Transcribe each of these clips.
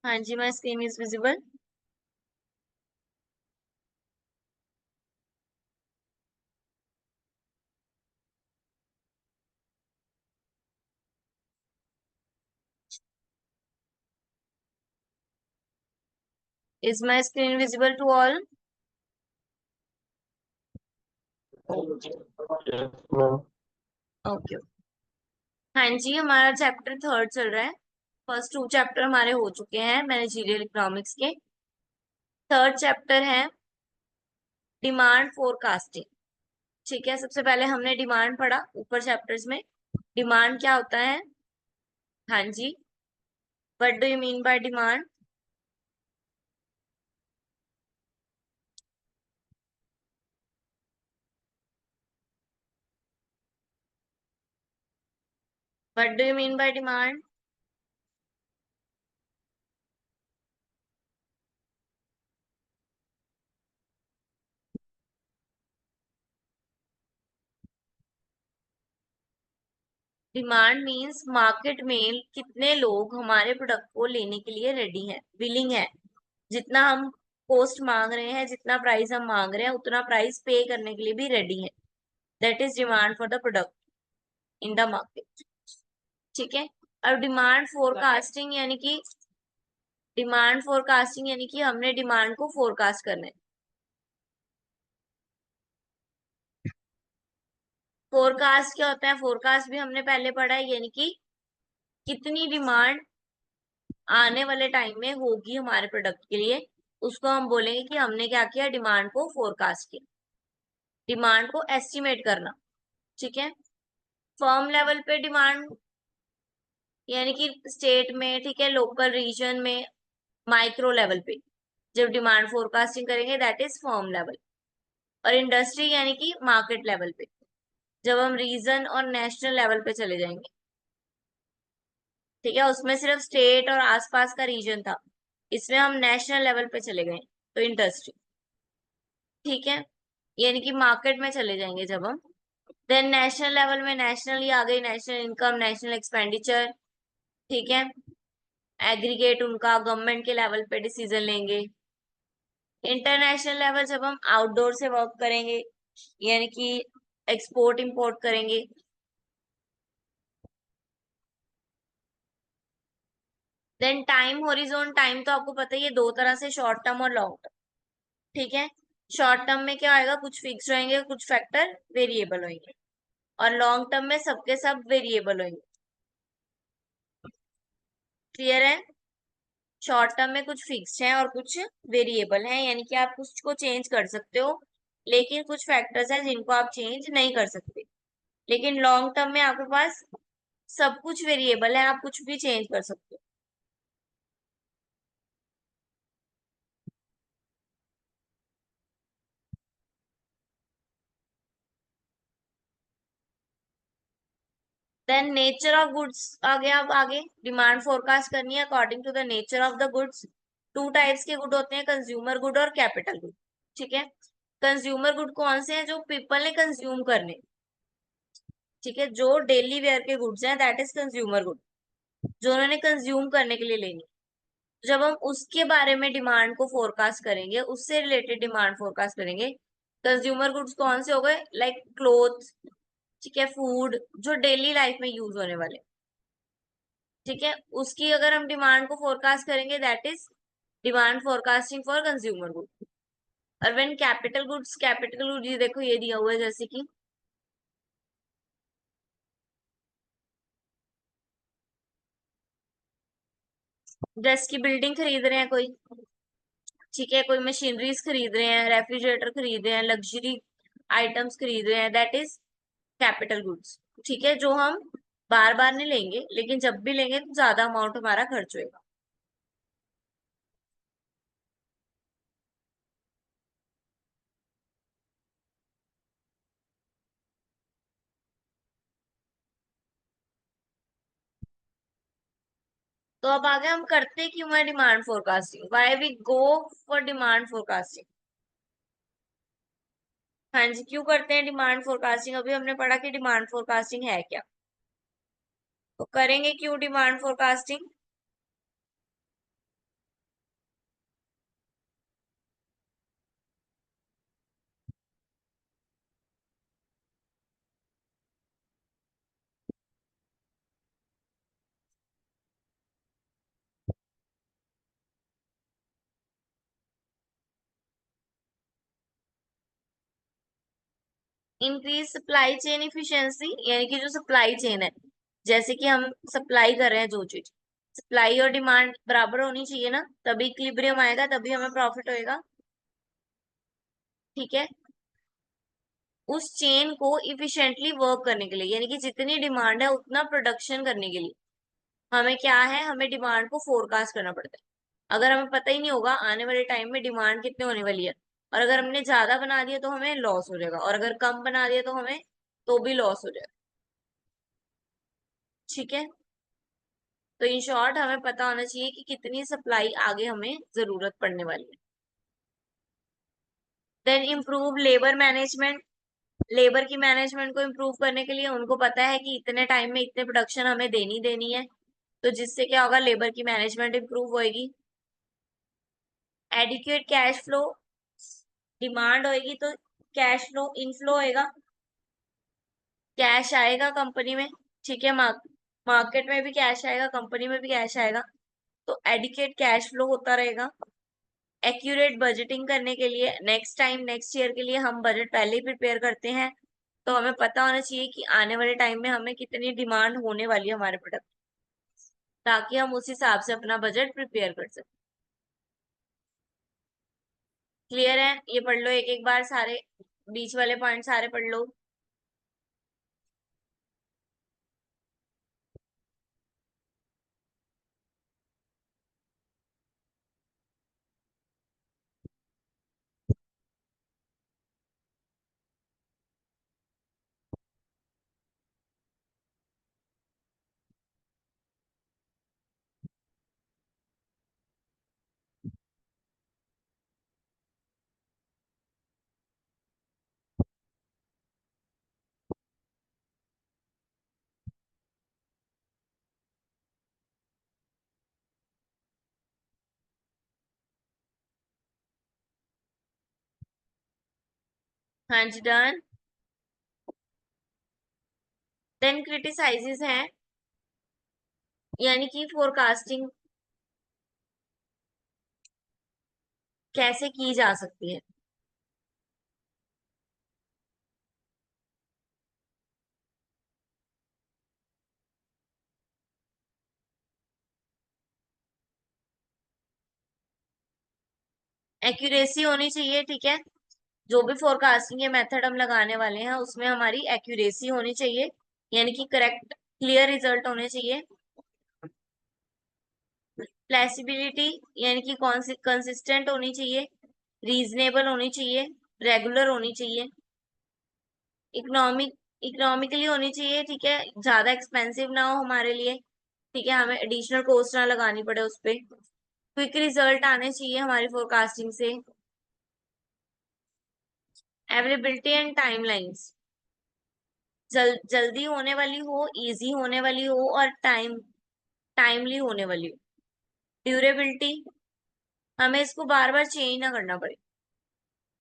हाँ जी, my screen is visible. Is my screen visible to all? Yes, ma'am. Okay. हाँ जी, हमारा चैप्टर थर्ड चल रहा है। फर्स्ट टू चैप्टर हमारे हो चुके हैं मैनेजरियल इकोनॉमिक्स के। थर्ड चैप्टर है डिमांड फोरकास्टिंग। ठीक है, सबसे पहले हमने डिमांड पढ़ा ऊपर चैप्टर्स में। डिमांड क्या होता है? हाँ जी, what do you mean by demand? What do you mean by demand? Demand means market में कितने लोग हमारे प्रोडक्ट को लेने के लिए रेडी हैं, विलिंग है। जितना हम कॉस्ट मांग रहे हैं, जितना प्राइस हम मांग रहे हैं, उतना प्राइस पे करने के लिए भी रेडी है। That is demand for the product in the market. ठीक है। अब डिमांड फोरकास्टिंग यानी कि हमने डिमांड को फोरकास्ट करना है। फोरकास्ट क्या होता है? फोरकास्ट भी हमने पहले पढ़ा है, यानी कि कितनी डिमांड आने वाले टाइम में होगी हमारे प्रोडक्ट के लिए, उसको हम बोलेंगे कि हमने क्या किया, डिमांड को फोरकास्ट किया। डिमांड को एस्टिमेट करना। ठीक है। फर्म लेवल पे डिमांड यानी कि स्टेट में, ठीक है, लोकल रीजन में, माइक्रो लेवल पे जब डिमांड फोरकास्टिंग करेंगे दैट इज फर्म लेवल। और इंडस्ट्री यानी कि मार्केट लेवल पे जब हम रीजन और नेशनल लेवल पे चले जाएंगे। ठीक है, उसमें सिर्फ स्टेट और आसपास का रीजन था, इसमें हम नेशनल लेवल पे चले गए तो इंडस्ट्री। ठीक है, यानी कि मार्केट में चले जाएंगे जब हम। देन नेशनल लेवल में नेशनल ही आ गई, नेशनल इनकम, नेशनल एक्सपेंडिचर। ठीक है, एग्रीगेट उनका गवर्नमेंट के लेवल पे डिसीजन लेंगे। इंटरनेशनल लेवल जब हम आउटडोर से वर्क करेंगे, यानी कि एक्सपोर्ट इंपोर्ट करेंगे। देन टाइम होरिजोन, टाइम तो आपको पता ही है, दो तरह से, शॉर्ट टर्म और लॉन्ग टर्म। ठीक है, शॉर्ट टर्म में क्या आएगा, कुछ फिक्स रहेंगे, कुछ फैक्टर वेरिएबल होंगे। और लॉन्ग टर्म में सबके सब वेरिएबल होंगे। क्लियर है? शॉर्ट टर्म में कुछ फिक्स्ड है और कुछ वेरिएबल है, यानी कि आप कुछ को चेंज कर सकते हो, लेकिन कुछ फैक्टर्स हैं जिनको आप चेंज नहीं कर सकते। लेकिन लॉन्ग टर्म में आपके पास सब कुछ वेरिएबल है, आप कुछ भी चेंज कर सकते हो। देन नेचर ऑफ गुड्स आ गया। अब आगे डिमांड फोरकास्ट करनी है according to the nature of the goods. Two types के गुड होते हैं, कंज्यूमर गुड और कैपिटल गुड। ठीक है, कंज्यूमर गुड कौन से हैं? जो पीपल ने कंज्यूम करने। ठीक है, जो डेली वेयर के गुड्स हैं दैट इज कंज्यूमर गुड, जो उन्होंने कंज्यूम करने के लिए लेनी। जब हम उसके बारे में डिमांड को फोरकास्ट करेंगे, उससे रिलेटेड डिमांड फोरकास्ट करेंगे। कंज्यूमर गुड्स कौन से हो गए? लाइक क्लोथ, ठीक है, फूड, जो डेली लाइफ में यूज होने वाले। ठीक है, उसकी अगर हम डिमांड को फोरकास्ट करेंगे that is demand forecasting for consumer good. और व्हेन कैपिटल गुड्स, ये देखो ये दिया हुआ है, जैसे कि जैसे की बिल्डिंग खरीद रहे हैं कोई, ठीक है, कोई मशीनरीज खरीद रहे हैं, रेफ्रिजरेटर खरीद रहे हैं, लग्जरी आइटम्स खरीद रहे हैं, दैट इज कैपिटल गुड्स। ठीक है, जो हम बार बार नहीं लेंगे, लेकिन जब भी लेंगे तो ज्यादा अमाउंट हमारा खर्च होगा। तो अब आगे हम करते क्यों है demand forecasting, why we go for demand forecasting? हाँ जी, क्यों करते हैं डिमांड फोरकास्टिंग? अभी हमने पढ़ा कि डिमांड फोरकास्टिंग है क्या, तो करेंगे क्यों demand forecasting? Increase supply chain efficiency, यानी कि जो सप्लाई चेन है, जैसे कि हम सप्लाई कर रहे हैं जो चीज, सप्लाई और डिमांड बराबर होनी चाहिए ना, तभी इक्विलिब्रियम आएगा, तभी हमें प्रॉफिट होएगा। ठीक है, उस चेन को इफिशिएंटली वर्क करने के लिए, यानी कि जितनी डिमांड है उतना प्रोडक्शन करने के लिए हमें क्या है, हमें डिमांड को फोरकास्ट करना पड़ता है। अगर हमें पता ही नहीं होगा आने वाले टाइम में डिमांड कितने होने वाली है, और अगर हमने ज्यादा बना दिया तो हमें लॉस हो जाएगा, और अगर कम बना दिया तो हमें तो भी लॉस हो जाएगा। ठीक है, तो इन शॉर्ट हमें पता होना चाहिए कि कितनी सप्लाई आगे हमें जरूरत पड़ने वाली है। Then improve labour management, labour की मैनेजमेंट को इम्प्रूव करने के लिए उनको पता है कि इतने टाइम में इतने प्रोडक्शन हमें देनी देनी है, तो जिससे क्या होगा, लेबर की मैनेजमेंट इम्प्रूव होएगी। एडिक्वेट कैश फ्लो, डिमांड होएगी तो कैश फ्लो इनफ्लो होएगा, कैश आएगा कंपनी में। ठीक है, मार्केट में भी कैश आएगा, कंपनी में भी कैश आएगा, तो एडिक्वेट कैश फ्लो होता रहेगा। एक्यूरेट बजटिंग करने के लिए, नेक्स्ट टाइम नेक्स्ट ईयर के लिए हम बजट पहले ही प्रिपेयर करते हैं, तो हमें पता होना चाहिए कि आने वाले टाइम में हमें कितनी डिमांड होने वाली है हमारे प्रोडक्ट, ताकि हम उस हिसाब से अपना बजट प्रिपेयर कर सकें। क्लियर है, ये पढ़ लो एक एक बार सारे, बीच वाले पॉइंट सारे पढ़ लो। हाँ जी, डन। देन क्रिटिसाइजेस हैं, यानी कि फोरकास्टिंग कैसे की जा सकती है। एक्यूरेसी होनी चाहिए, ठीक है, जो भी फोरकास्टिंग के मेथड हम लगाने वाले हैं उसमें हमारी एक्यूरेसी होनी चाहिए, यानी कि करेक्ट क्लियर रिजल्ट होने चाहिए। फ्लेक्सिबिलिटी, यानी कि कंसिस्टेंट होनी चाहिए, रीजनेबल होनी चाहिए, रेगुलर होनी चाहिए। इकोनॉमिक, इकोनॉमिकली होनी चाहिए, ठीक है, ज्यादा एक्सपेंसिव ना हो हमारे लिए, ठीक है, हमें एडिशनल कॉस्ट ना लगानी पड़े उस पे। क्विक रिजल्ट आने चाहिए हमारी फोरकास्टिंग से। अवेलेबिलिटी एंड टाइमलाइंस, जल्दी होने वाली हो, इजी होने वाली हो, और टाइमली होने वाली हो। ड्यूरेबिलिटी, हमें इसको बार बार चेंज ना करना पड़े,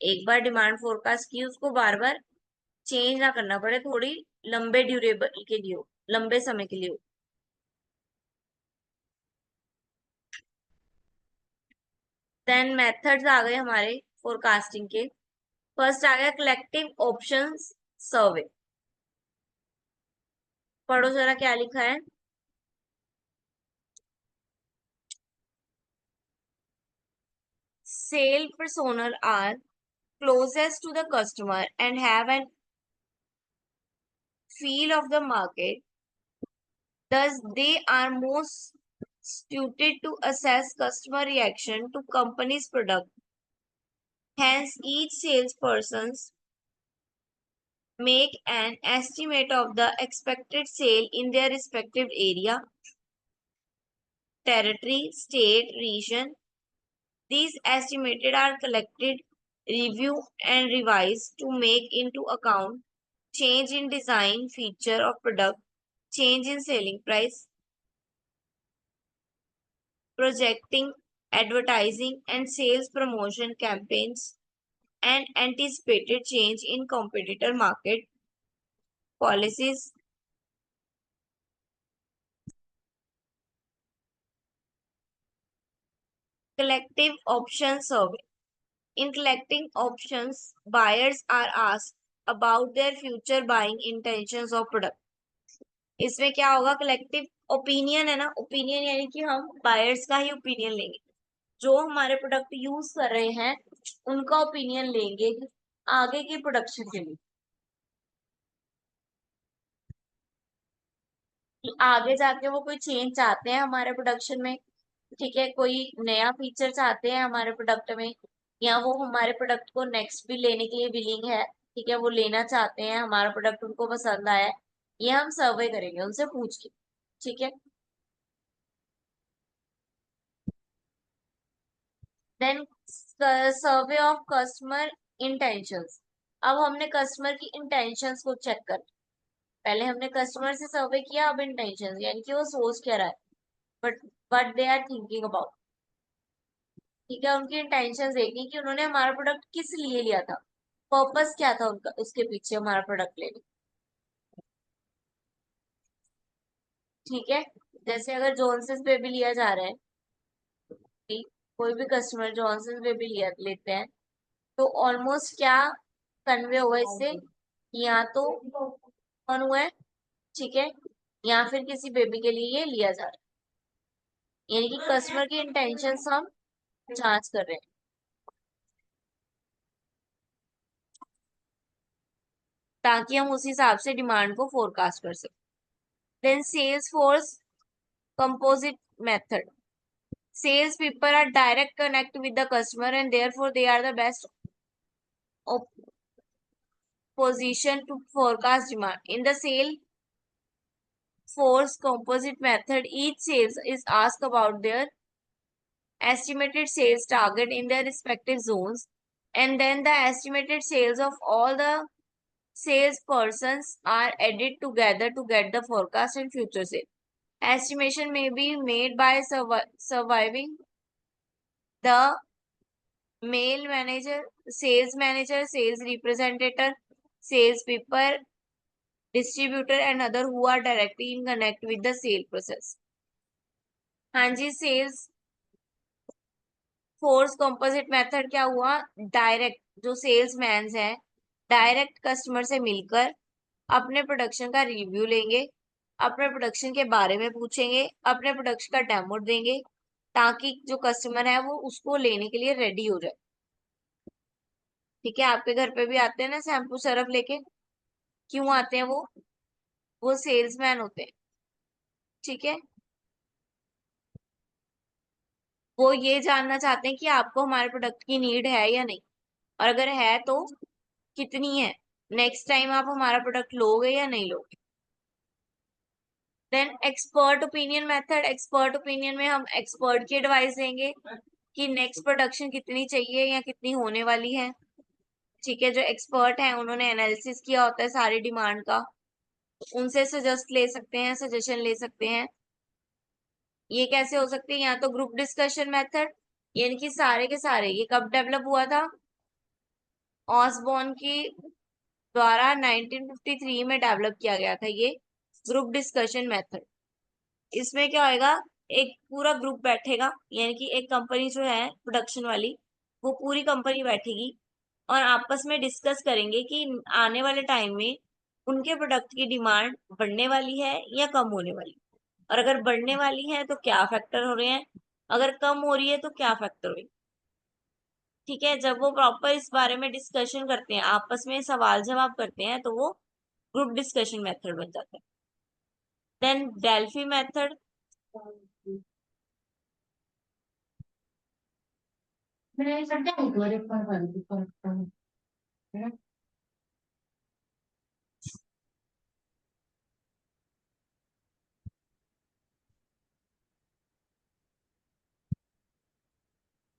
एक बार डिमांड फोरकास्ट की उसको बार बार चेंज ना करना पड़े, थोड़ी लंबे ड्यूरेबल के लिए हो, लंबे समय के लिए हो। देन मेथड्स आ गए हमारे फोरकास्टिंग के। फर्स्ट आ गया कलेक्टिव ऑप्शंस सर्वे। पढ़ो जरा क्या लिखा है। Sale personnel are closest to the customer and have an feel of the market, thus they are most suited to assess customer reaction to company's product. Hence, each salespersons make an estimate of the expected sale in their respective area, territory, state, region. These estimated are collected, reviewed, and revised to make into account change in design, feature of product, change in selling price, projecting, advertising, and sales promotion campaigns, and anticipated change in competitor market policies. Collective option survey. In collecting options, buyers are asked about their future buying intentions of product. इसमें क्या होगा, collective opinion है ना, opinion यानी कि हम buyers का ही opinion लेंगे, जो हमारे प्रोडक्ट यूज कर रहे हैं उनका ओपिनियन लेंगे आगे की प्रोडक्शन के लिए, कि आगे जाके वो कोई चेंज चाहते हैं हमारे प्रोडक्शन में, ठीक है, कोई नया फीचर चाहते हैं हमारे प्रोडक्ट में, या वो हमारे प्रोडक्ट को नेक्स्ट भी लेने के लिए विलिंग है, ठीक है, वो लेना चाहते हैं, हमारा प्रोडक्ट उनको पसंद आया है, ये हम सर्वे करेंगे उनसे पूछ के, ठीक है। Then survey of customer intentions. अब हमने कस्टमर की इंटेंशंस को चेक कर, पहले हमने कस्टमर से सर्वे किया, अब इंटेंशंस यानी कि वो सोच क्या रहा है, but what they are thinking about, ठीक है, उनकी इंटेंशंस देखनी कि उन्होंने हमारा प्रोडक्ट किस लिए लिया था, पर्पस क्या था उनका उसके पीछे हमारा प्रोडक्ट लेने, ठीक है। जैसे अगर जॉनसन्स बेबी लिया जा रहा है, कि कोई भी कस्टमर जॉनसन्स बेबी लिया लेते हैं, तो ऑलमोस्ट क्या कन्वे हुआ इससे, या तो कौन हुआ है, ठीक है, या फिर किसी बेबी के लिए ये लिया जा रहा है, यानी कि कस्टमर की इंटेंशंस हम जांच कर रहे हैं, ताकि हम उस हिसाब से डिमांड को फोरकास्ट कर सकें। Then sales force composite method. Sales people are direct connect with the customer and therefore they are the best position to forecast demand. In the sale force composite method, each sales is asked about their estimated sales target in their respective zones, and then the estimated sales of all the sales persons are added together to get the forecast and future sale. Estimation may be made by surviving the male manager, sales representative, sales people, distributor and other who are directly in connect with the sale process. हाँ जी, sales force composite method क्या हुआ, direct जो sales man है direct customer से मिलकर अपने production का review लेंगे, अपने प्रोडक्शन के बारे में पूछेंगे, अपने प्रोडक्शन का डेमो देंगे, ताकि जो कस्टमर है वो उसको लेने के लिए रेडी हो जाए, ठीक है। आपके घर पे भी आते हैं ना शैम्पू सरफ लेके, क्यों आते हैं वो सेल्समैन होते हैं, ठीक है, वो ये जानना चाहते हैं कि आपको हमारे प्रोडक्ट की नीड है या नहीं, और अगर है तो कितनी है, नेक्स्ट टाइम आप हमारा प्रोडक्ट लोगे या नहीं लोगे। Then expert opinion method. Expert opinion में हम एक्सपर्ट की एडवाइस देंगे कि नेक्स्ट प्रोडक्शन कितनी चाहिए या कितनी होने वाली है, ठीक है, जो एक्सपर्ट है उन्होंने एनालिसिस किया होता है सारी डिमांड का, उनसे सजेस्ट ले सकते हैं, सजेशन ले सकते हैं। ये कैसे हो सकती है, या तो ग्रुप डिस्कशन मेथड, यानी कि सारे के सारे, ये कब डेवलप हुआ था, ऑसबॉर्न की द्वारा 1953 में डेवलप किया गया था ये ग्रुप डिस्कशन मेथड। इसमें क्या होएगा, एक पूरा ग्रुप बैठेगा, यानी कि एक कंपनी जो है प्रोडक्शन वाली, वो पूरी कंपनी बैठेगी और आपस में डिस्कस करेंगे कि आने वाले टाइम में उनके प्रोडक्ट की डिमांड बढ़ने वाली है या कम होने वाली, और अगर बढ़ने वाली है तो क्या फैक्टर हो रहे हैं, अगर कम हो रही है तो क्या फैक्टर हो रही है, ठीक है। जब वो प्रॉपर इस बारे में डिस्कशन करते हैं, आपस में सवाल जवाब करते हैं, तो वो ग्रुप डिस्कशन मेथड बन जाता है। Then Delphi method.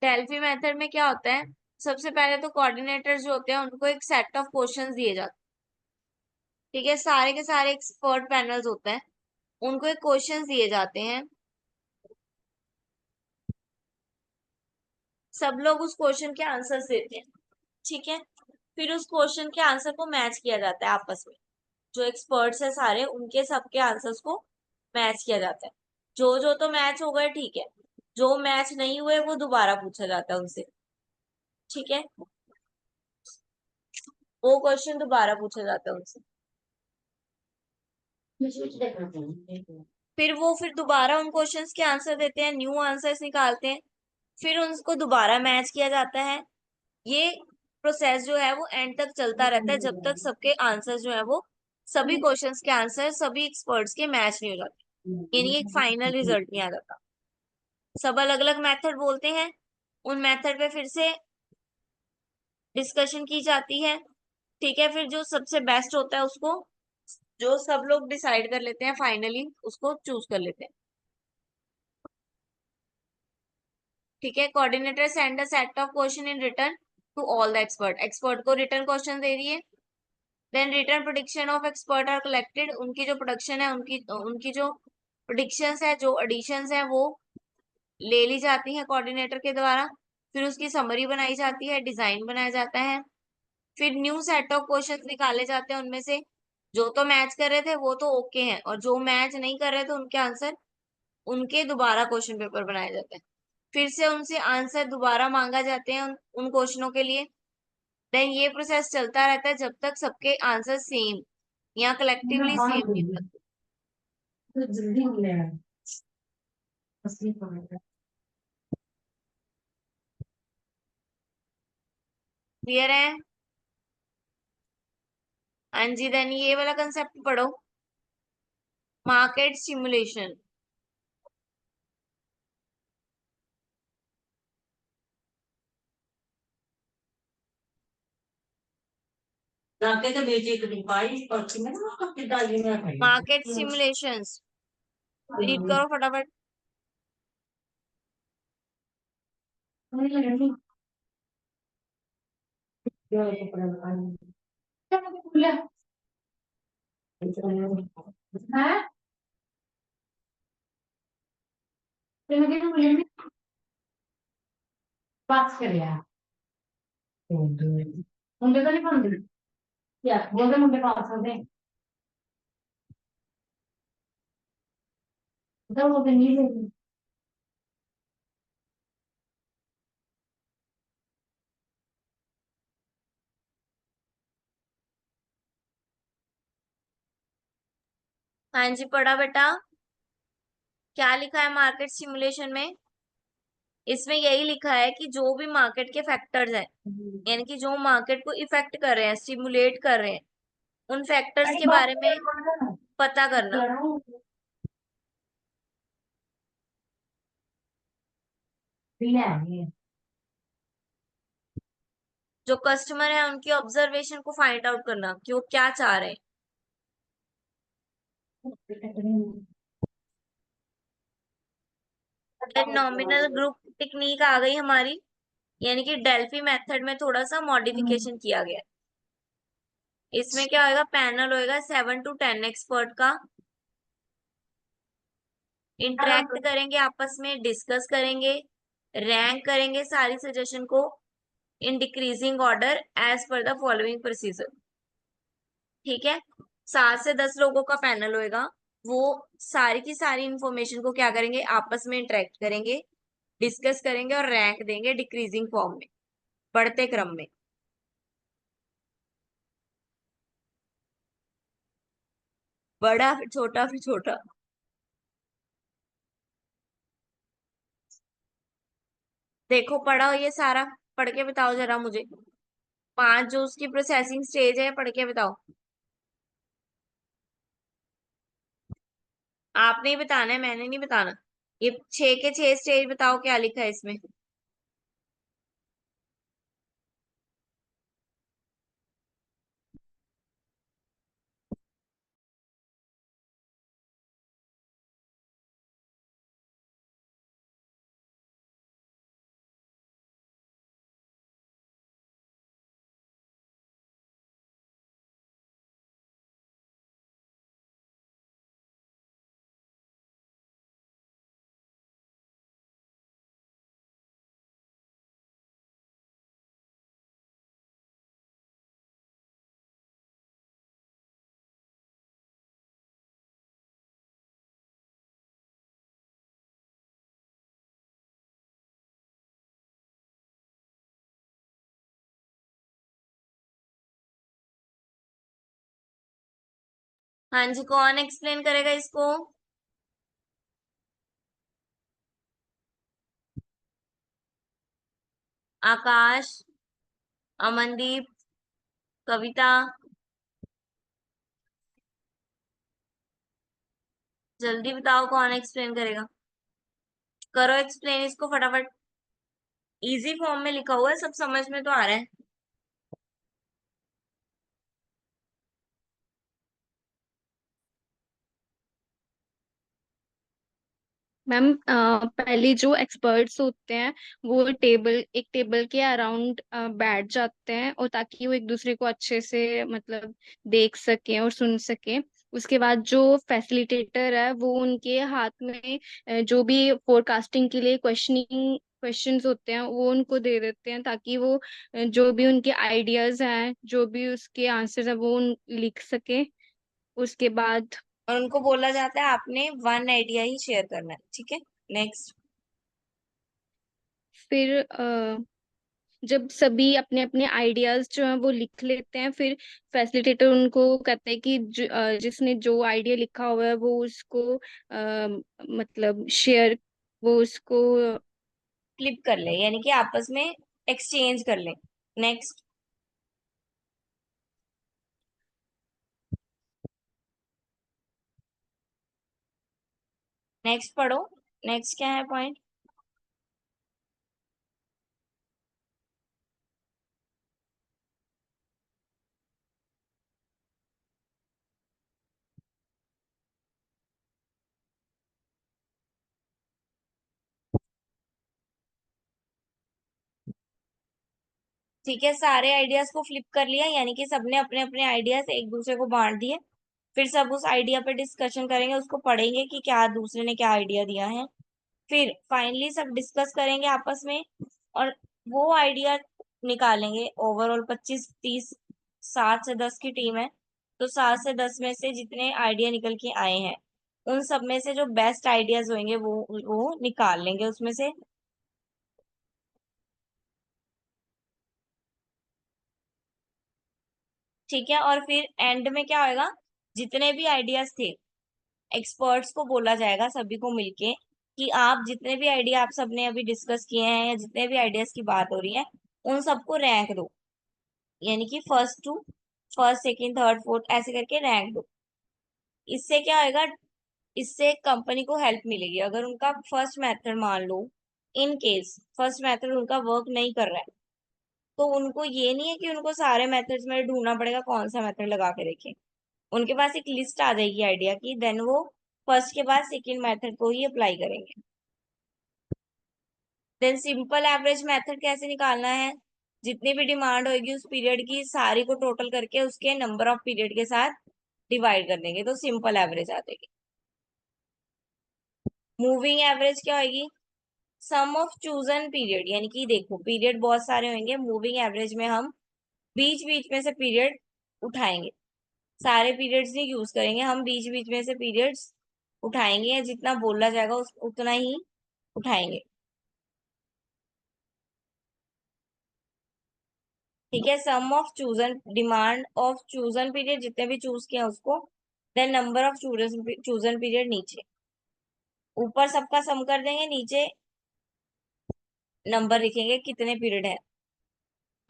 Delphi method में क्या होता है, सबसे पहले तो कोऑर्डिनेटर जो होते हैं उनको एक सेट ऑफ क्वेश्चंस दिए जाते हैं, ठीक है, सारे के सारे एक्सपर्ट पैनल्स होते हैं, उनको एक क्वेश्चंस दिए जाते हैं, सब लोग उस क्वेश्चन के आंसर देते हैं, ठीक है, फिर उस क्वेश्चन के आंसर को मैच किया जाता है आपस में, जो एक्सपर्ट्स है सारे उनके सबके आंसर्स को मैच किया जाता है, जो जो तो मैच हो गए, ठीक है, जो मैच नहीं हुए वो दोबारा पूछा जाता है उनसे, ठीक है। वो क्वेश्चन दोबारा पूछा जाता है उनसे। फिर दोबारा उन क्वेश्चंस के आंसर देते हैं, न्यू आंसर्स निकालते हैं, फिर उनको दोबारा मैच किया जाता है। ये प्रोसेस जो है वो एंड तक चलता रहता है जब तक सबके आंसर जो है वो सभी क्वेश्चंस के आंसर सभी एक्सपर्ट्स के मैच नहीं हो जाते, यानी एक फाइनल रिजल्ट नहीं आ जाता। सब अलग अलग मेथड बोलते हैं, उन मेथड पे फिर से डिस्कशन की जाती है। ठीक है, फिर जो सबसे बेस्ट होता है उसको, जो सब लोग डिसाइड कर लेते हैं फाइनली, उसको चूज कर लेते हैं। ठीक है, coordinator send a set of question in return to all the expert, expert को रिटर्न क्वेश्चन दे रही है। Then return prediction of expert are collected, उनकी जो प्रोडक्शन है, उनकी उनकी जो प्रोडिक्शंस है, जो एडिशंस है, वो ले ली जाती है कोऑर्डिनेटर के द्वारा। फिर उसकी समरी बनाई जाती है, डिजाइन बनाया जाता है। फिर न्यू सेट ऑफ क्वेश्चंस निकाले जाते हैं, उनमें से जो तो मैच कर रहे थे वो तो ओके हैं, और जो मैच नहीं कर रहे थे उनके आंसर, उनके दोबारा क्वेश्चन पेपर बनाए जाते हैं। फिर से उनसे आंसर दोबारा मांगा जाते हैं उन क्वेश्चनों के लिए। देन ये प्रोसेस चलता रहता है जब तक सबके आंसर सेम या कलेक्टिवली सेम नहीं होते। क्लियर है? हाँ जी, देन ये वाला कंसेप्ट पढ़ो, market simulation. Market simulations read करो फटाफट। हाँ जी, पढ़ा बेटा। क्या लिखा है मार्केट सिमुलेशन में? इसमें यही लिखा है कि जो भी मार्केट के फैक्टर्स हैं, यानी कि जो मार्केट को इफेक्ट कर रहे हैं, स्टिमुलेट कर रहे हैं, उन फैक्टर्स के बारे में पता करना। जो कस्टमर है उनकी ऑब्जर्वेशन को फाइंड आउट करना कि वो क्या चाह रहे हैं। नॉमिनल ग्रुप टेक्निक आ गई हमारी, यानी कि डेल्फी मेथड में थोड़ा सा मॉडिफिकेशन किया गया है। इसमें क्या होगा, पैनल होगा 7 to 10 एक्सपर्ट का, इंटरेक्ट करेंगे आपस में, डिस्कस करेंगे, रैंक करेंगे सारी सजेशन को in decreasing order as per the following procedure. ठीक है, 7 से 10 लोगों का पैनल होएगा, वो सारी की सारी इंफॉर्मेशन को क्या करेंगे, आपस में इंटरेक्ट करेंगे, डिस्कस करेंगे और रैंक देंगे डिक्रीजिंग फॉर्म में, बढ़ते क्रम में। बड़ा फिर छोटा फिर छोटा। देखो पढ़ा हो ये सारा, पढ़ के बताओ जरा मुझे। 5 जो उसकी प्रोसेसिंग स्टेज है, पढ़ के बताओ। आपने ही बताना है, मैंने नहीं बताना। ये 6 के 6 स्टेज बताओ, क्या लिखा है इसमें। हाँ जी, कौन एक्सप्लेन करेगा इसको? आकाश, अमनदीप, कविता। जल्दी बताओ कौन एक्सप्लेन करेगा। करो एक्सप्लेन इसको फटाफट। इजी फॉर्म में लिखा हुआ है, सब समझ में तो आ रहा है। मैम पहले जो एक्सपर्ट्स होते हैं वो एक टेबल के अराउंड बैठ जाते हैं, और ताकि वो एक दूसरे को अच्छे से मतलब देख सकें और सुन सकें। उसके बाद जो फैसिलिटेटर है वो उनके हाथ में जो भी फोरकास्टिंग के लिए क्वेश्चंस होते हैं वो उनको दे देते हैं, ताकि वो जो भी उनके आइडियाज हैं, जो भी उसके आंसर्स हैं, वो लिख सके। उसके बाद और उनको बोला जाता है आपने वन आइडिया ही शेयर करना है, ठीक है। नेक्स्ट। फिर जब सभी अपने अपने आइडियाज जो हैं वो लिख लेते हैं, फिर फैसिलिटेटर उनको कहते हैं कि जिसने जो आइडिया लिखा हुआ है वो उसको मतलब शेयर, वो उसको फ्लिप कर ले, यानी कि आपस में एक्सचेंज कर ले। नेक्स्ट। नेक्स्ट पढ़ो। नेक्स्ट क्या है पॉइंट? ठीक है, सारे आइडियाज को फ्लिप कर लिया, यानी कि सबने अपने अपने आइडियाज एक दूसरे को बांट दिए। फिर सब उस आइडिया पे डिस्कशन करेंगे, उसको पढ़ेंगे कि क्या दूसरे ने क्या आइडिया दिया है। फिर फाइनली सब डिस्कस करेंगे आपस में, और वो आइडिया निकालेंगे। ओवरऑल 25 30, 7 से 10 की टीम है, तो 7 से 10 में से जितने आइडिया निकल के आए हैं उन सब में से जो बेस्ट आइडियाज होंगे वो निकाल लेंगे उसमें से। ठीक है, और फिर एंड में क्या होएगा, जितने भी आइडियाज थे एक्सपर्ट्स को बोला जाएगा सभी को मिलके कि आप जितने भी आइडिया आप सबने अभी डिस्कस किए हैं या जितने भी आइडियाज की बात हो रही है उन सबको रैंक दो, यानी कि first to first second third fourth ऐसे करके रैंक दो। इससे क्या होएगा, इससे कंपनी को हेल्प मिलेगी। अगर उनका फर्स्ट मेथड मान लो, इन केस फर्स्ट मेथड उनका वर्क नहीं कर रहा है, तो उनको ये नहीं है कि उनको सारे मेथड्स में ढूंढना पड़ेगा कौन सा मेथड लगा के देखें। उनके पास एक लिस्ट आ जाएगी आइडिया की, देन वो फर्स्ट के बाद सेकंड मेथड को ही अप्लाई करेंगे। देन सिंपल एवरेज मेथड कैसे निकालना है, जितनी भी डिमांड होगी उस पीरियड की सारी को टोटल करके उसके नंबर ऑफ पीरियड के साथ डिवाइड कर देंगे तो सिंपल एवरेज आ जाएगी। मूविंग एवरेज क्या होगी, सम ऑफ चूजन पीरियड, यानी कि देखो पीरियड बहुत सारे होंगे, मूविंग एवरेज में हम बीच बीच में से पीरियड उठाएंगे। सारे पीरियड्स नहीं यूज करेंगे, हम बीच बीच में से पीरियड्स उठाएंगे, या जितना बोला जाएगा उतना ही उठाएंगे। ठीक है, sum of chosen, demand of chosen period जितने भी चूज किया उसको, then number of chosen period नीचे, ऊपर सबका सम कर देंगे, नीचे नंबर लिखेंगे कितने पीरियड है।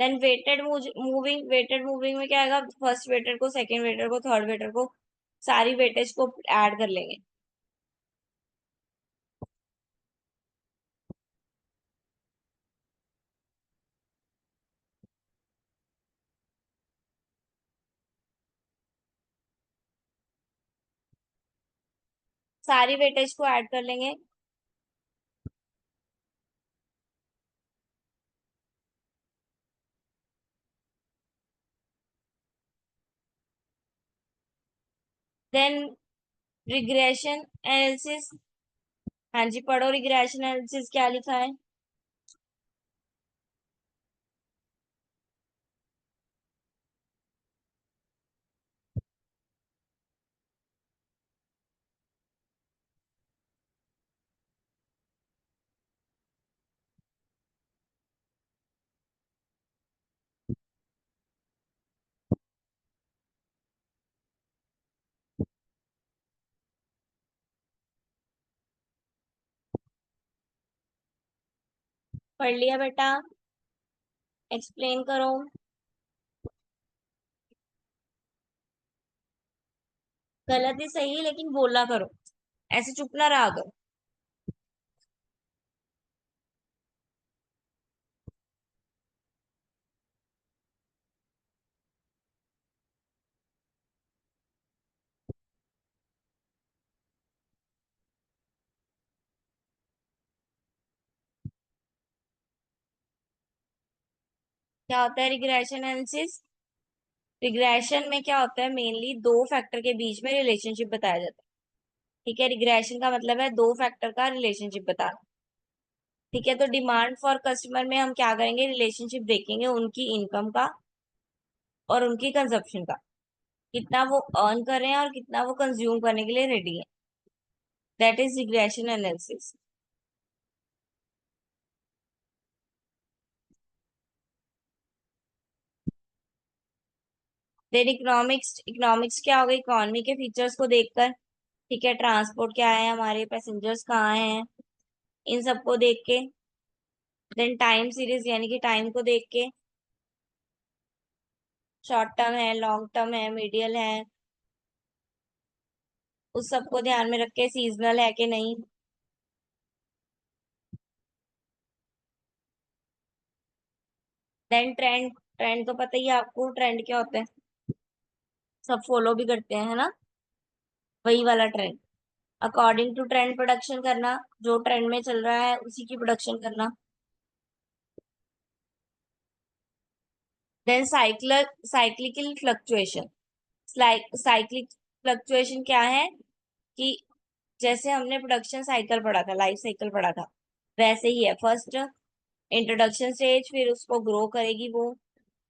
देन वेटेड मूविंग में क्या आएगा, फर्स्ट वेटेड को, सेकंड वेटेड को, थर्ड वेटेड को, सारी वेटेज को ऐड कर लेंगे। सारी वेटेज को ऐड कर लेंगे। Then regression analysis. हाँ जी पढ़ो, रिग्रेशन एनालिसिस क्या लिखा है। पढ़ लिया बेटा? एक्सप्लेन करो। गलत ही सही लेकिन बोला करो, ऐसे चुप ना रहा करो। क्या होता है रिग्रेशन एनालिसिस? रिग्रेशन में क्या होता है, मेनली दो फैक्टर के बीच में रिलेशनशिप बताया जाता है। ठीक है, रिग्रेशन का मतलब है दो फैक्टर का रिलेशनशिप बताना। ठीक है, तो डिमांड फॉर कस्टमर में हम क्या करेंगे, रिलेशनशिप देखेंगे उनकी इनकम का और उनकी कंजप्शन का, कितना वो अर्न कर रहे हैं और कितना वो कंज्यूम करने के लिए रेडी है। That is regression analysis. Then economics, economics क्या होगा, इकोनॉमी के फीचर्स को देखकर। ठीक है, ट्रांसपोर्ट क्या है, हमारे पैसेंजर्स कहाँ हैं, इन सबको देख के। देन टाइम सीरीज यानी कि टाइम को देख के, शॉर्ट टर्म है, लॉन्ग टर्म है, मीडियल है, उस सबको ध्यान में रख के, सीजनल है कि नहीं। देन ट्रेंड, ट्रेंड तो पता ही है आपको, ट्रेंड क्या होता है, सब फॉलो भी करते हैं, है ना, वही वाला trend. According to trend production करना, जो ट्रेंड में चल रहा है उसी की प्रोडक्शन करना। Then cyclical fluctuation. Cyclic fluctuation क्या है कि जैसे हमने प्रोडक्शन साइकिल पढ़ा था, लाइफ साइकिल पढ़ा था, वैसे ही है। फर्स्ट इंट्रोडक्शन स्टेज, फिर उसको ग्रो करेगी वो,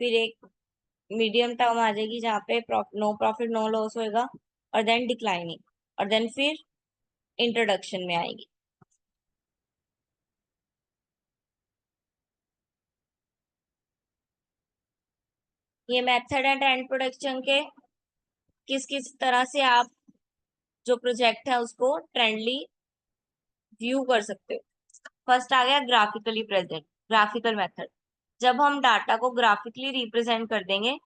फिर एक मीडियम टर्म आ जाएगी जहाँ पे नो प्रॉफिट नो लॉस होएगा, और देन डिक्लाइनिंग, और देन फिर इंट्रोडक्शन में आएगी। ये मेथड है ट्रेंड प्रोडक्शन के, किस किस तरह से आप जो प्रोजेक्ट है उसको ट्रेंडली व्यू कर सकते हो। फर्स्ट आ गया ग्राफिकली प्रेजेंट, ग्राफिकल मेथड। जब हम डाटा को ग्राफिकली रिप्रेजेंट कर देंगे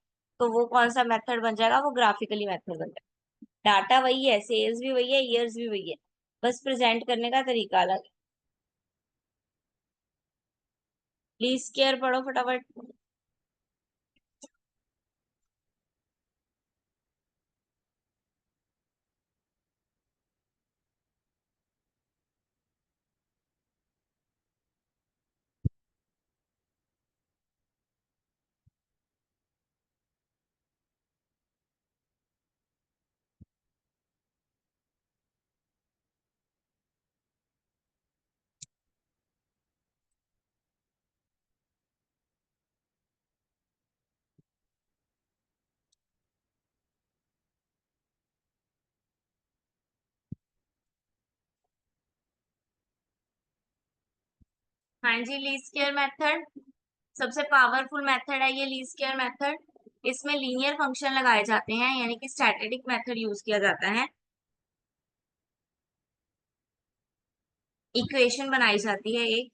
तो वो कौन सा मेथड बन जाएगा, वो ग्राफिकली मेथड बन जाएगा। डाटा वही है, सेल्स भी वही है, ईयर्स भी वही है, बस प्रेजेंट करने का तरीका अलग है। लीस्ट स्क्वायर पढ़ो फटाफट। हाँ जी, लीस्ट स्क्वायर मेथड सबसे पावरफुल मेथड है ये लीस्ट स्क्वायर मेथड। इसमें लीनियर फंक्शन लगाए जाते हैं, यानी कि स्टैटिस्टिक मेथड यूज किया जाता है। इक्वेशन बनाई जाती है एक,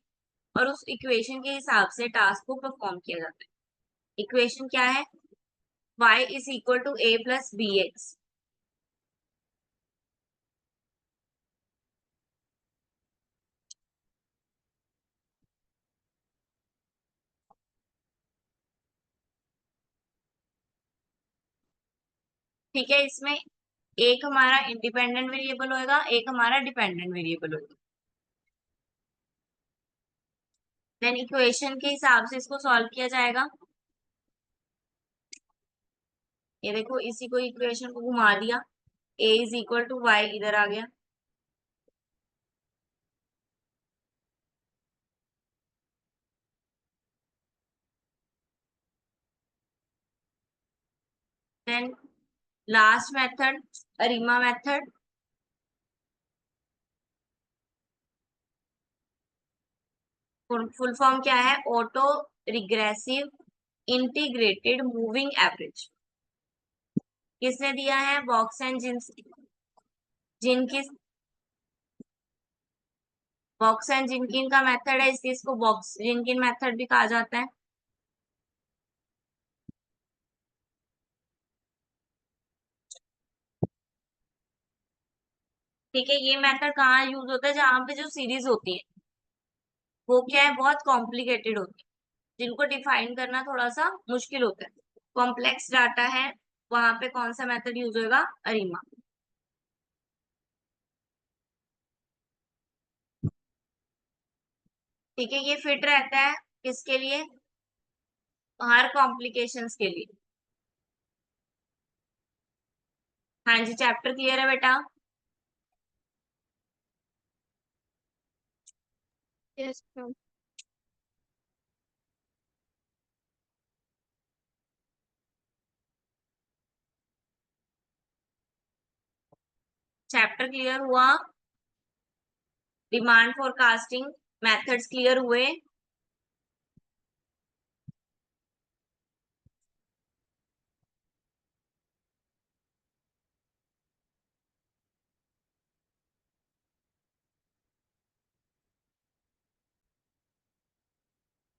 और उस इक्वेशन के हिसाब से टास्क को परफॉर्म किया जाता है। इक्वेशन क्या है, y is equal to a plus b x. ठीक है, इसमें एक हमारा इंडिपेंडेंट वेरिएबल होएगा, एक हमारा डिपेंडेंट वेरिएबल होगा। देन इक्वेशन के हिसाब से इसको सॉल्व किया जाएगा। ये देखो, इसी को इक्वेशन को घुमा दिया, a is equal to Y इधर आ गया। Then last method, ARIMA method. Full form क्या है, auto regressive integrated moving average. किसने दिया है, बॉक्स एंड जिन, जिनकी बॉक्स एंड जिनकिन का मेथड है, इसलिए इसको बॉक्स जिनकिन मेथड भी कहा जाता है। ठीक है, ये मेथड कहाँ यूज होता है, जहाँ पे जो सीरीज होती है वो क्या है, बहुत कॉम्प्लिकेटेड होती है, जिनको डिफाइन करना थोड़ा सा मुश्किल होता है, कॉम्प्लेक्स डाटा है, वहां पे कौन सा मेथड यूज होगा, अरीमा। ठीक है, ये फिट रहता है किसके लिए, हर कॉम्प्लिकेशंस के लिए। हाँ जी, चैप्टर क्लियर है बेटा। Yes ma'am. चैप्टर क्लियर हुआ, डिमांड फोरकास्टिंग मेथड्स क्लियर हुए।